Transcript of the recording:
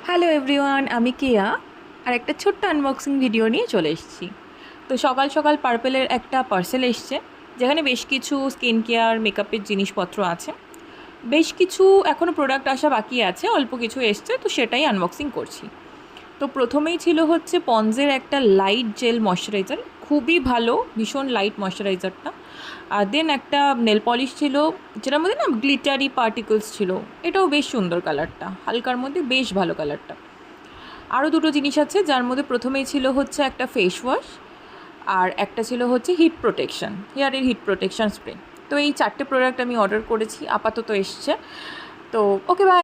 Hello everyone, আমি কেয়া আর একটা ছোট্ট আনবক্সিং ভিডিও নিয়ে চলে এসেছি। তো সকাল সকাল পার্পেলের একটা পার্সেল এসছে, যেখানে বেশ কিছু স্কিন কেয়ার মেকআপের জিনিসপত্র আছে। বেশ কিছু এখনও প্রোডাক্ট আসা বাকি আছে, অল্প কিছু এসছে, তো সেটাই আনবক্সিং করছি। তো প্রথমেই ছিল হচ্ছে পন্ডসের একটা লাইট জেল ময়শ্চারাইজার, খুবই ভালো, ভীষণ লাইট ময়শ্চারাইজারটা। আর দেন একটা নেল পলিশ ছিল, যেটার মধ্যে না গ্লিটারি পার্টিকলস ছিল, এটাও বেশ সুন্দর কালারটা, হালকার মধ্যে বেশ ভালো কালারটা। আরও দুটো জিনিস আছে, যার মধ্যে প্রথমেই ছিল হচ্ছে একটা ফেস ওয়াশ, আর একটা ছিল হচ্ছে হিট প্রোটেকশন, হেয়ারের হিট প্রোটেকশন স্প্রে। তো এই চারটে প্রোডাক্ট আমি অর্ডার করেছি, আপাতত এসছে। তো ওকে, বাই।